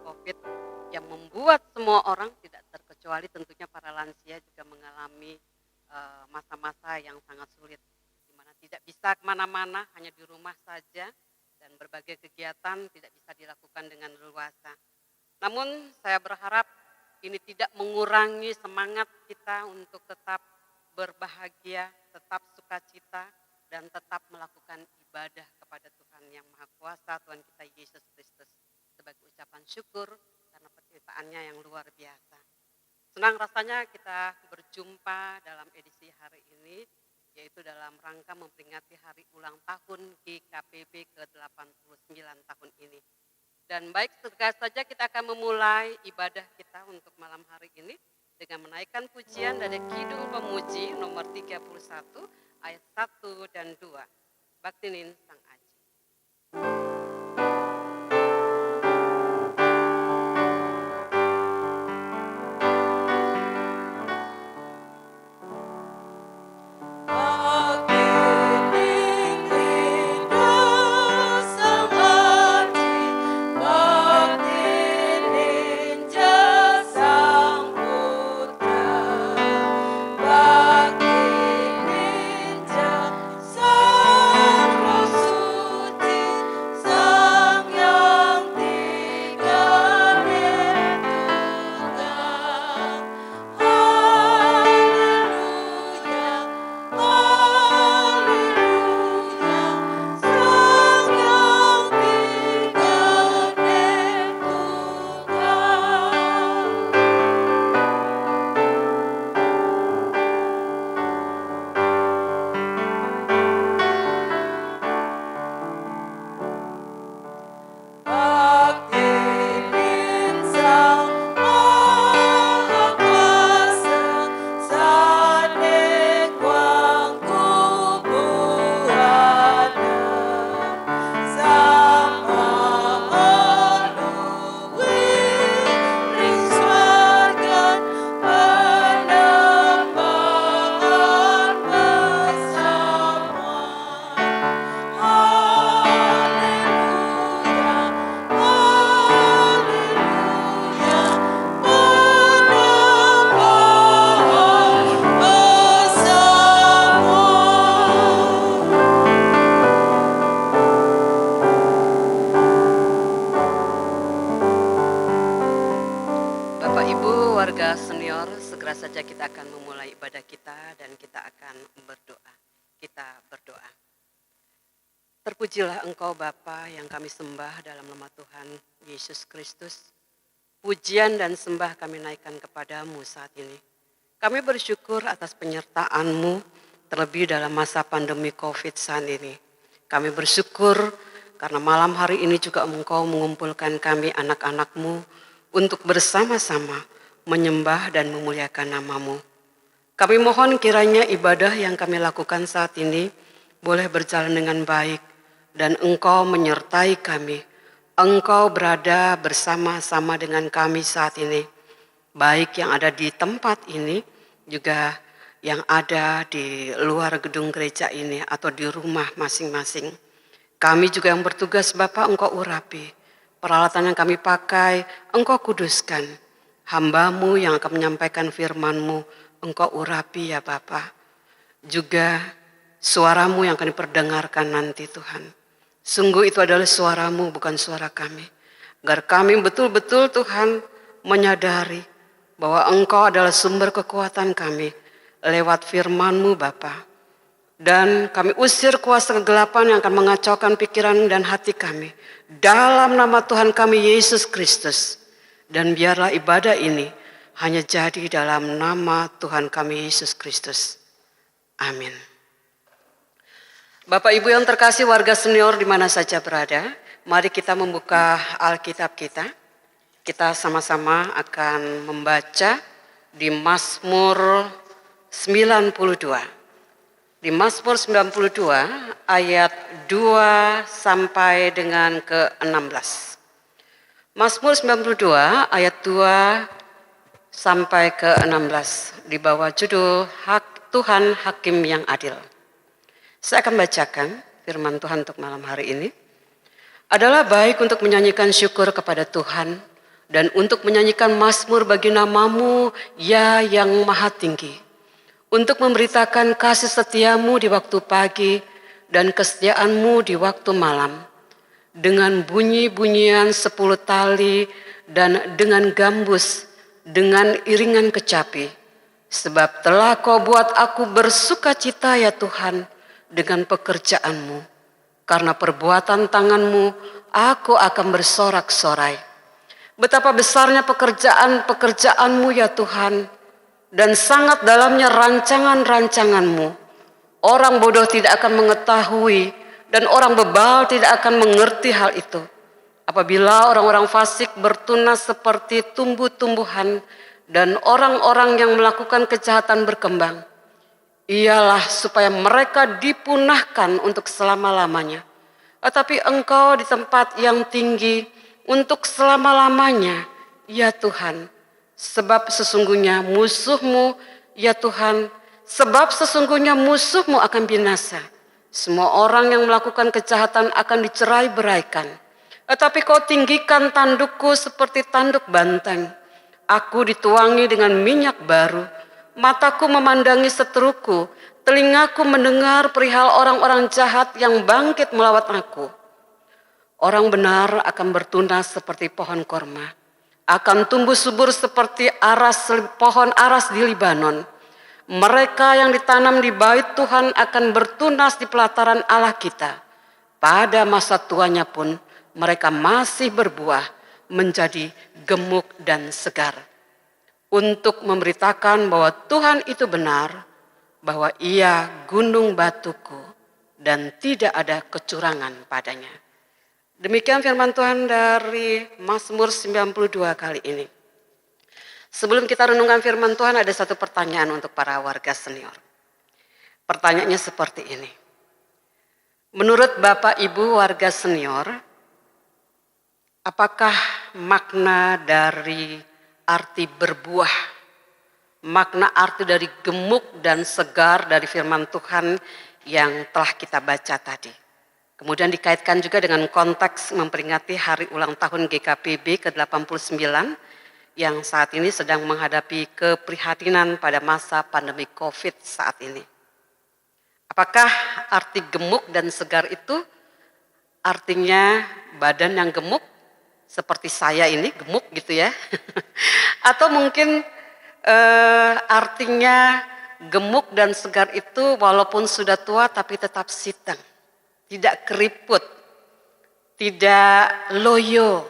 COVID yang membuat semua orang tidak terkecuali tentunya para lansia juga mengalami masa-masa yang sangat sulit, di mana tidak bisa kemana-mana, hanya di rumah saja, dan berbagai kegiatan tidak bisa dilakukan dengan leluasa. Namun saya berharap ini tidak mengurangi semangat kita untuk tetap berbahagia, tetap sukacita, dan tetap melakukan ibadah kepada Tuhan yang Maha Kuasa, Tuhan kita Yesus Kristus, sebagai ucapan syukur karena penciptaannya yang luar biasa. Senang rasanya kita berjumpa dalam edisi hari ini, yaitu dalam rangka memperingati hari ulang tahun GKPB ke-89 tahun ini. Dan baik, segera saja kita akan memulai ibadah kita untuk malam hari ini dengan menaikkan pujian dari Kidung Pemuji nomor 31 ayat 1 dan 2. Baktinin Sang Aji. Warga senior, segera saja kita akan memulai ibadah kita dan kita akan berdoa. Kita berdoa. Terpujilah Engkau Bapa yang kami sembah dalam nama Tuhan Yesus Kristus. Pujian dan sembah kami naikkan kepadamu saat ini. Kami bersyukur atas penyertaan-Mu terlebih dalam masa pandemi COVID saat ini. Kami bersyukur karena malam hari ini juga Engkau mengumpulkan kami anak-anak-Mu untuk bersama-sama menyembah dan memuliakan nama-Mu. Kami mohon kiranya ibadah yang kami lakukan saat ini boleh berjalan dengan baik dan Engkau menyertai kami. Engkau berada bersama-sama dengan kami saat ini, baik yang ada di tempat ini juga yang ada di luar gedung gereja ini atau di rumah masing-masing. Kami juga yang bertugas Bapak, Engkau urapi. Peralatan yang kami pakai Engkau kuduskan. Hamba-Mu yang akan menyampaikan firman-Mu, Engkau urapi ya Bapa. Juga suara-Mu yang akan diperdengarkan nanti Tuhan. Sungguh itu adalah suara-Mu bukan suara kami. Agar kami betul-betul Tuhan menyadari bahwa Engkau adalah sumber kekuatan kami lewat firman-Mu Bapa. Dan kami usir kuasa kegelapan yang akan mengacaukan pikiran dan hati kami. Dalam nama Tuhan kami Yesus Kristus. Dan biarlah ibadah ini hanya jadi dalam nama Tuhan kami Yesus Kristus. Amin. Bapak Ibu yang terkasih warga senior di mana saja berada, mari kita membuka Alkitab kita. Kita sama-sama akan membaca di Mazmur 92. Di Mazmur 92 ayat 2 sampai dengan ke-16. Mazmur 92 ayat 2 sampai ke-16 di bawah judul Tuhan Hakim yang Adil. Saya akan bacakan firman Tuhan untuk malam hari ini. Adalah baik untuk menyanyikan syukur kepada Tuhan, dan untuk menyanyikan mazmur bagi nama-Mu, ya yang maha tinggi, untuk memberitakan kasih setiamu di waktu pagi dan kesetiaan-Mu di waktu malam, dengan bunyi-bunyian 10 tali dan dengan gambus, dengan iringan kecapi. Sebab telah Kau buat aku bersuka cita ya Tuhan dengan pekerjaan-Mu. Karena perbuatan tangan-Mu aku akan bersorak-sorai. Betapa besarnya pekerjaan-pekerjaan-Mu ya Tuhan, dan sangat dalamnya rancangan-rancangan-Mu. Orang bodoh tidak akan mengetahui dan orang bebal tidak akan mengerti hal itu. Apabila orang-orang fasik bertunas seperti tumbuh-tumbuhan dan orang-orang yang melakukan kejahatan berkembang, ialah supaya mereka dipunahkan untuk selama-lamanya. Tetapi Engkau di tempat yang tinggi untuk selama-lamanya, ya Tuhan. Sebab sesungguhnya musuh-Mu, ya Tuhan, sebab sesungguhnya musuh-Mu akan binasa. Semua orang yang melakukan kejahatan akan dicerai-beraikan. Tetapi Kau tinggikan tandukku seperti tanduk banteng. Aku dituangi dengan minyak baru. Mataku memandangi seteruku. Telingaku mendengar perihal orang-orang jahat yang bangkit melawat aku. Orang benar akan bertunas seperti pohon korma, akan tumbuh subur seperti pohon aras di Libanon. Mereka yang ditanam di bait Tuhan akan bertunas di pelataran Allah kita. Pada masa tuanya pun mereka masih berbuah, menjadi gemuk dan segar. Untuk memberitakan bahwa Tuhan itu benar, bahwa Ia gunung batuku dan tidak ada kecurangan padanya. Demikian firman Tuhan dari Mazmur 92 kali ini. Sebelum kita renungkan firman Tuhan, ada satu pertanyaan untuk para warga senior. Pertanyaannya seperti ini. Menurut Bapak Ibu warga senior, apakah makna dari arti berbuah, makna arti dari gemuk dan segar dari firman Tuhan yang telah kita baca tadi? Kemudian dikaitkan juga dengan konteks memperingati hari ulang tahun GKPB ke-89 yang saat ini sedang menghadapi keprihatinan pada masa pandemi COVID saat ini. Apakah arti gemuk dan segar itu artinya badan yang gemuk seperti saya ini gemuk gitu ya? Atau mungkin artinya gemuk dan segar itu walaupun sudah tua tapi tetap siteng. Tidak keriput, tidak loyo,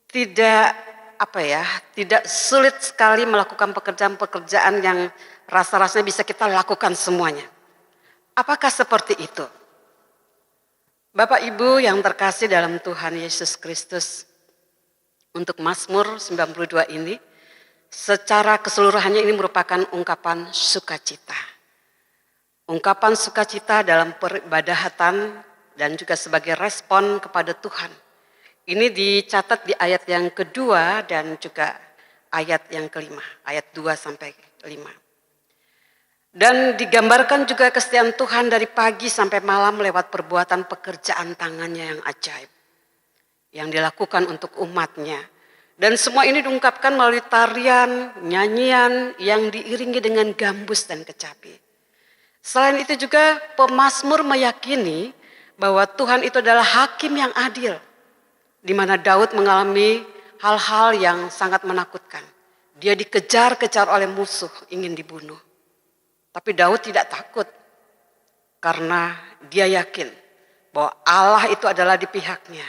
tidak tidak sulit sekali melakukan pekerjaan-pekerjaan yang rasa-rasanya bisa kita lakukan semuanya. Apakah seperti itu? Bapak Ibu yang terkasih dalam Tuhan Yesus Kristus, untuk Mazmur 92 ini, secara keseluruhannya ini merupakan ungkapan sukacita. Ungkapan sukacita dalam peribadatan dan juga sebagai respon kepada Tuhan. Ini dicatat di ayat yang kedua dan juga ayat yang kelima, ayat 2 sampai 5. Dan digambarkan juga kesetiaan Tuhan dari pagi sampai malam lewat perbuatan pekerjaan tangannya yang ajaib, yang dilakukan untuk umatnya. Dan semua ini diungkapkan melalui tarian, nyanyian yang diiringi dengan gambus dan kecapi. Selain itu juga pemazmur meyakini bahwa Tuhan itu adalah hakim yang adil, di mana Daud mengalami hal-hal yang sangat menakutkan. Dia dikejar-kejar oleh musuh, ingin dibunuh. Tapi Daud tidak takut, karena dia yakin bahwa Allah itu adalah di pihaknya.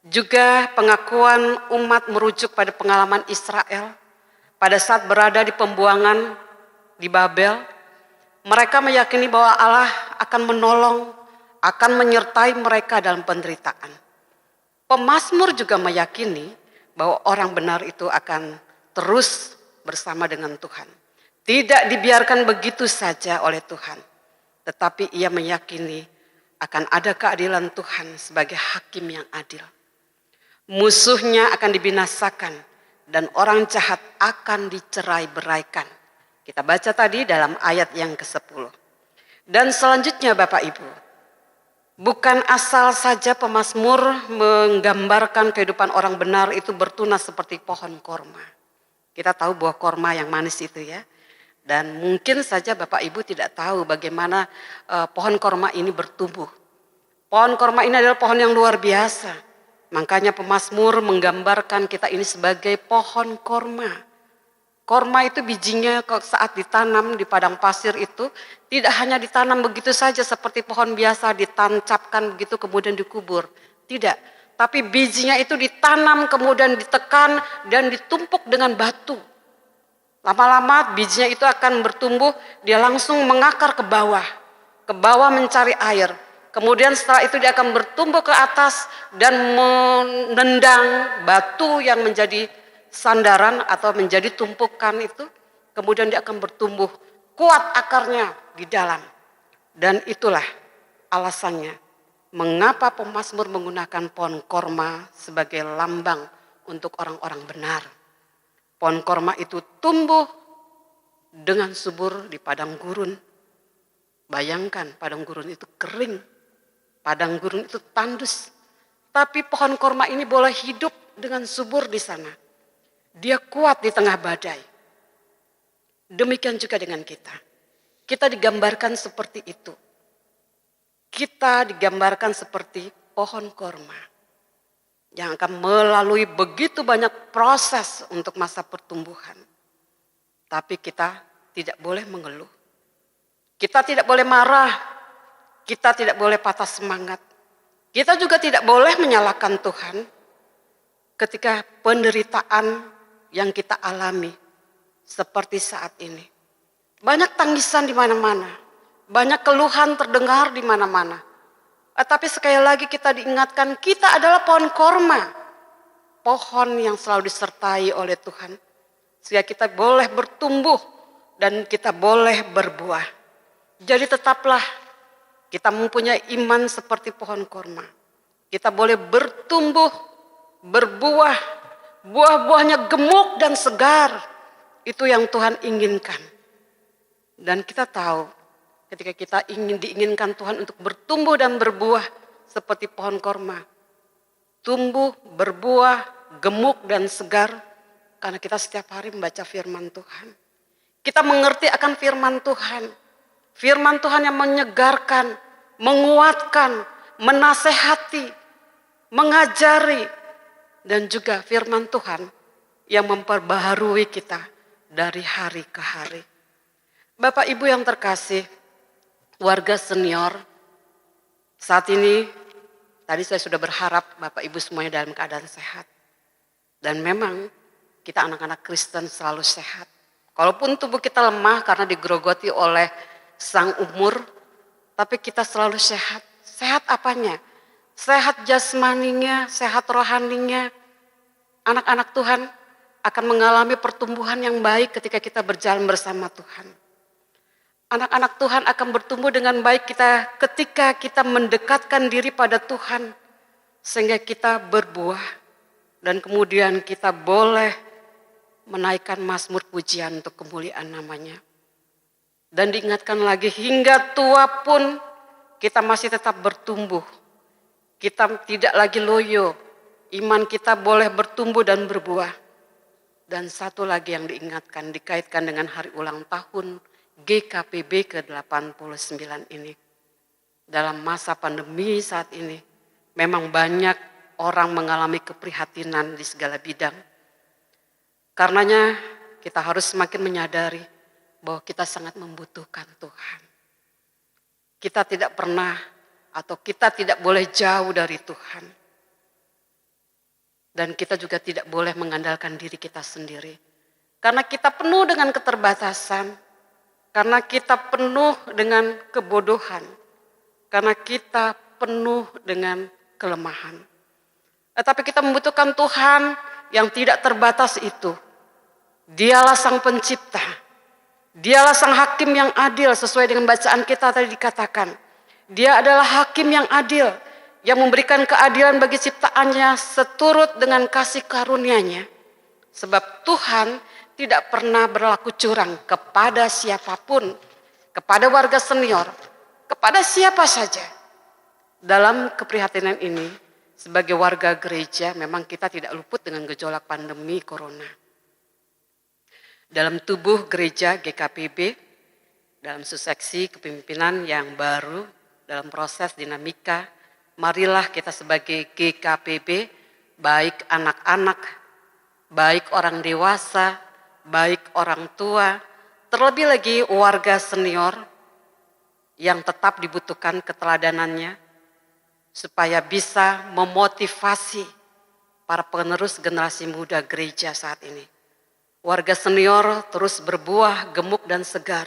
Juga pengakuan umat merujuk pada pengalaman Israel pada saat berada di pembuangan di Babel. Mereka meyakini bahwa Allah akan menolong, akan menyertai mereka dalam penderitaan. Pemazmur juga meyakini bahwa orang benar itu akan terus bersama dengan Tuhan. Tidak dibiarkan begitu saja oleh Tuhan, tetapi ia meyakini akan ada keadilan Tuhan sebagai hakim yang adil. Musuhnya akan dibinasakan dan orang jahat akan dicerai-beraikan. Kita baca tadi dalam ayat yang ke-10. Dan selanjutnya Bapak Ibu, Bukan asal saja pemazmur menggambarkan kehidupan orang benar itu bertunas seperti pohon korma. Kita tahu buah korma yang manis itu ya. Dan mungkin saja Bapak Ibu tidak tahu bagaimana pohon korma ini bertumbuh. Pohon korma ini adalah pohon yang luar biasa. Makanya pemazmur menggambarkan kita ini sebagai pohon korma. Korma itu bijinya saat ditanam di padang pasir itu tidak hanya ditanam begitu saja seperti pohon biasa ditancapkan begitu kemudian dikubur. Tidak, tapi bijinya itu ditanam kemudian ditekan dan ditumpuk dengan batu. Lama-lama bijinya itu akan bertumbuh, dia langsung mengakar ke bawah mencari air. Kemudian setelah itu dia akan bertumbuh ke atas dan menendang batu yang menjadi sandaran atau menjadi tumpukan itu, kemudian dia akan bertumbuh kuat akarnya di dalam. Dan itulah alasannya mengapa pemazmur menggunakan pohon korma sebagai lambang untuk orang-orang benar. Pohon korma itu tumbuh dengan subur di padang gurun. Bayangkan padang gurun itu kering, padang gurun itu tandus. Tapi pohon korma ini boleh hidup dengan subur di sana. Dia kuat di tengah badai. Demikian juga dengan kita. Kita digambarkan seperti itu. Kita digambarkan seperti pohon korma yang akan melalui begitu banyak proses untuk masa pertumbuhan. Tapi kita tidak boleh mengeluh. Kita tidak boleh marah. Kita tidak boleh patah semangat. Kita juga tidak boleh menyalahkan Tuhan ketika penderitaan yang kita alami seperti saat ini. Banyak tangisan di mana-mana, banyak keluhan terdengar di mana-mana. Tapi sekali lagi kita diingatkan kita adalah pohon korma, pohon yang selalu disertai oleh Tuhan. Sehingga kita boleh bertumbuh dan kita boleh berbuah. Jadi tetaplah kita mempunyai iman seperti pohon korma. Kita boleh bertumbuh, berbuah, buah-buahnya gemuk dan segar. Itu yang Tuhan inginkan. Dan kita tahu ketika kita diinginkan Tuhan untuk bertumbuh dan berbuah seperti pohon korma. Tumbuh, berbuah, gemuk dan segar. Karena kita setiap hari membaca firman Tuhan. Kita mengerti akan firman Tuhan. Firman Tuhan yang menyegarkan, menguatkan, menasehati, mengajari. Dan juga firman Tuhan yang memperbaharui kita dari hari ke hari. Bapak Ibu yang terkasih, warga senior, saat ini tadi saya sudah berharap Bapak Ibu semuanya dalam keadaan sehat. Dan memang kita anak-anak Kristen selalu sehat. Kalaupun tubuh kita lemah karena digerogoti oleh sang umur, tapi kita selalu sehat. Sehat apanya? Sehat jasmaninya, sehat rohaninya. Anak-anak Tuhan akan mengalami pertumbuhan yang baik ketika kita berjalan bersama Tuhan. Anak-anak Tuhan akan bertumbuh dengan baik ketika kita mendekatkan diri pada Tuhan. Sehingga kita berbuah dan kemudian kita boleh menaikkan mazmur pujian untuk kemuliaan namanya. Dan diingatkan lagi hingga tua pun kita masih tetap bertumbuh. Kita tidak lagi loyo. Iman kita boleh bertumbuh dan berbuah. Dan satu lagi yang diingatkan, dikaitkan dengan hari ulang tahun GKPB ke-89 ini. Dalam masa pandemi saat ini, memang banyak orang mengalami keprihatinan di segala bidang. Karenanya kita harus semakin menyadari bahwa kita sangat membutuhkan Tuhan. Kita tidak pernah atau kita tidak boleh jauh dari Tuhan. Dan kita juga tidak boleh mengandalkan diri kita sendiri. Karena kita penuh dengan keterbatasan. Karena kita penuh dengan kebodohan. Karena kita penuh dengan kelemahan. Tetapi kita membutuhkan Tuhan yang tidak terbatas itu. Dialah sang pencipta. Dialah sang hakim yang adil sesuai dengan bacaan kita tadi dikatakan. Dia adalah hakim yang adil. Yang memberikan keadilan bagi ciptaannya seturut dengan kasih karunia-Nya. Sebab Tuhan tidak pernah berlaku curang kepada siapapun, kepada warga senior, kepada siapa saja. Dalam keprihatinan ini, sebagai warga gereja memang kita tidak luput dengan gejolak pandemi corona. Dalam tubuh gereja GKPB, dalam suseksi kepemimpinan yang baru, dalam proses dinamika, marilah kita sebagai GKPB, baik anak-anak, baik orang dewasa, baik orang tua, terlebih lagi warga senior yang tetap dibutuhkan keteladanannya, supaya bisa memotivasi para penerus generasi muda gereja saat ini. Warga senior terus berbuah gemuk dan segar,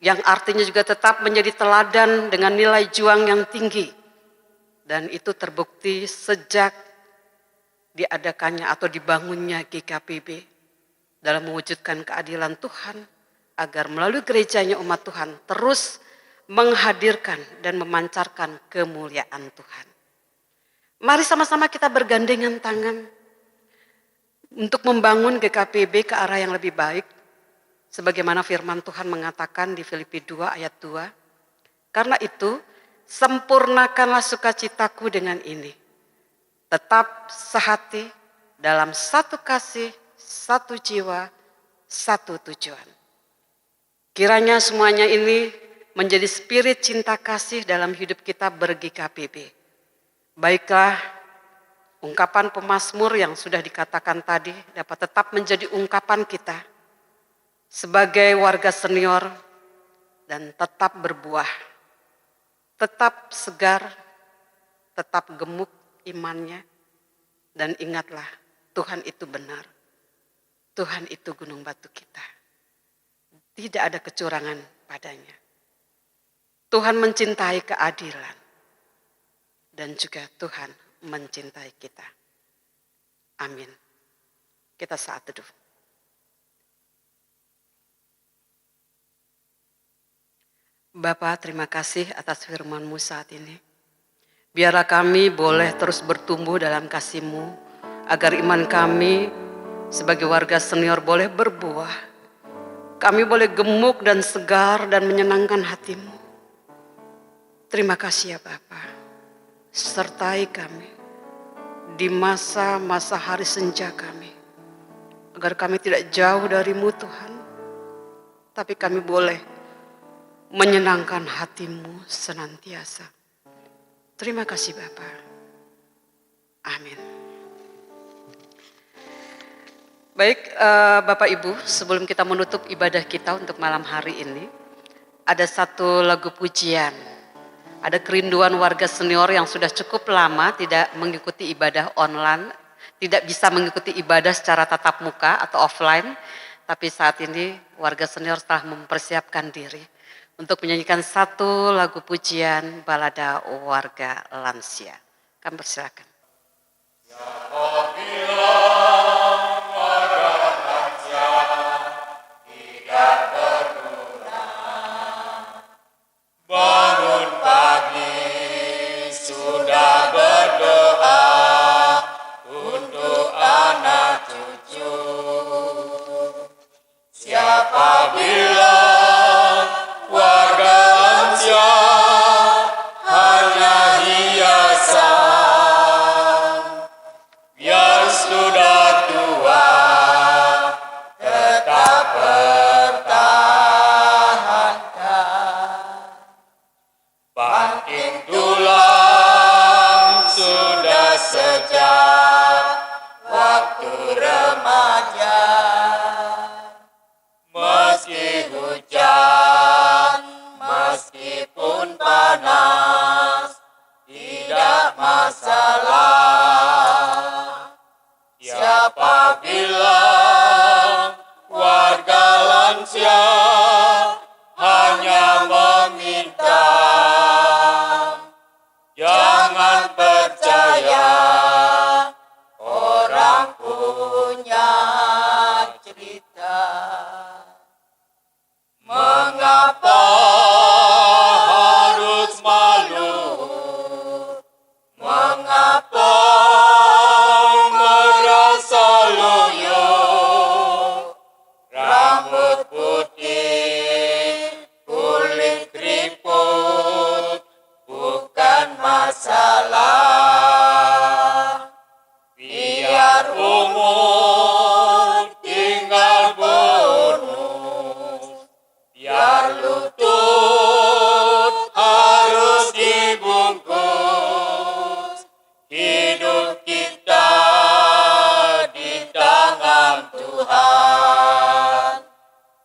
yang artinya juga tetap menjadi teladan dengan nilai juang yang tinggi. Dan itu terbukti sejak diadakannya atau dibangunnya GKPB dalam mewujudkan keadilan Tuhan, agar melalui gerejanya umat Tuhan terus menghadirkan dan memancarkan kemuliaan Tuhan. Mari sama-sama kita bergandengan tangan untuk membangun GKPB ke arah yang lebih baik, sebagaimana firman Tuhan mengatakan di Filipi 2 ayat 2. Karena itu, sempurnakanlah sukacitaku dengan ini. Tetap sehati dalam satu kasih, satu jiwa, satu tujuan. Kiranya semuanya ini menjadi spirit cinta kasih dalam hidup kita ber-GKPB. Baiklah, ungkapan pemazmur yang sudah dikatakan tadi dapat tetap menjadi ungkapan kita sebagai warga senior dan tetap berbuah, tetap segar, tetap gemuk imannya, dan ingatlah Tuhan itu benar. Tuhan itu gunung batu kita. Tidak ada kecurangan padanya. Tuhan mencintai keadilan dan juga Tuhan mencintai kita. Amin. Kita saat teduh. Bapa, terima kasih atas firman-Mu saat ini. Biarlah kami boleh terus bertumbuh dalam kasih-Mu, agar iman kami sebagai warga senior boleh berbuah. Kami boleh gemuk dan segar dan menyenangkan hati-Mu. Terima kasih ya Bapa, sertai kami di masa-masa hari senja kami, agar kami tidak jauh dari-Mu Tuhan, tapi kami boleh menyenangkan hati-Mu senantiasa. Terima kasih Bapa. Amin. Baik Bapak Ibu, sebelum kita menutup ibadah kita untuk malam hari ini, ada satu lagu pujian. Ada kerinduan warga senior yang sudah cukup lama tidak mengikuti ibadah online, tidak bisa mengikuti ibadah secara tatap muka atau offline, tapi saat ini warga senior telah mempersiapkan diri untuk menyanyikan satu lagu pujian balada warga lansia. Kami persilakan. Bangun pagi sudah berdoa untuk anak cucu. Siapa bilang warga lansia hanya hiasan? Biar sudah tua tetap bangkit tulang sudah sejak waktu remaja. Meski hujan, meskipun panas, tidak masalah. Siapa bilang warga lansia hanya meminta? Jangan percaya orang punya cerita. Mengapa harus malu? Mengapa Tuhan.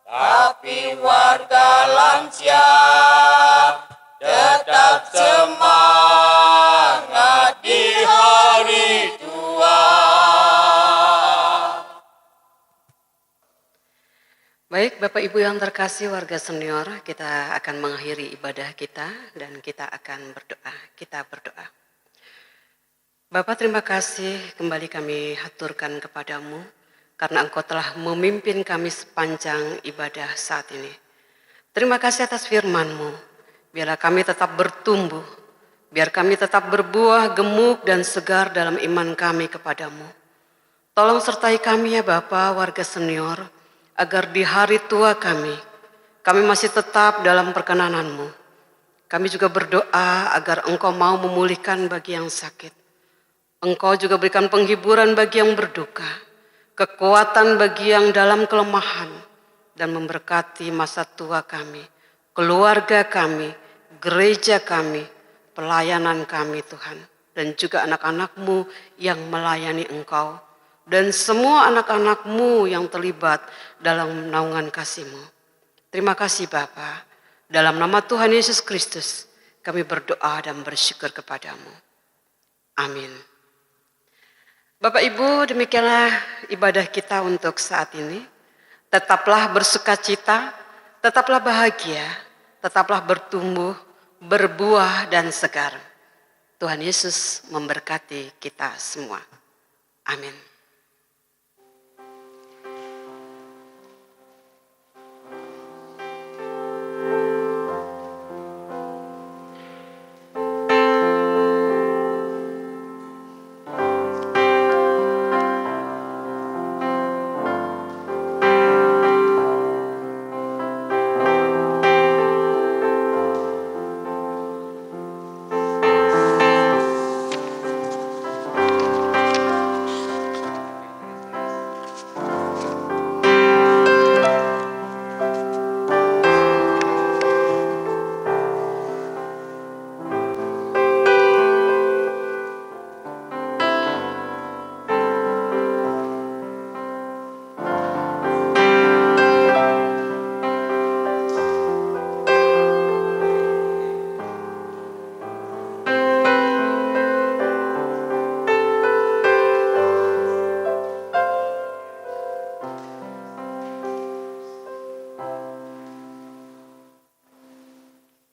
Tapi warga lansia tetap semangat di hari tua. Baik, Bapak Ibu yang terkasih warga senior, kita akan mengakhiri ibadah kita dan kita akan berdoa. Kita berdoa. Bapak, terima kasih kembali kami haturkan kepadamu karena Engkau telah memimpin kami sepanjang ibadah saat ini. Terima kasih atas firman-Mu. Biarlah kami tetap bertumbuh, biar kami tetap berbuah gemuk dan segar dalam iman kami kepadamu. Tolong sertai kami ya Bapak, warga senior, agar di hari tua kami masih tetap dalam perkenanan-Mu. Kami juga berdoa agar Engkau mau memulihkan bagi yang sakit. Engkau juga berikan penghiburan bagi yang berduka, kekuatan bagi yang dalam kelemahan, dan memberkati masa tua kami, keluarga kami, gereja kami, pelayanan kami Tuhan, dan juga anak-anak-Mu yang melayani Engkau, dan semua anak-anak-Mu yang terlibat dalam naungan kasih-Mu. Terima kasih Bapa. Dalam nama Tuhan Yesus Kristus, kami berdoa dan bersyukur kepadamu. Amin. Bapak Ibu, demikianlah ibadah kita untuk saat ini. Tetaplah bersukacita, tetaplah bahagia, tetaplah bertumbuh, berbuah dan segar. Tuhan Yesus memberkati kita semua. Amin.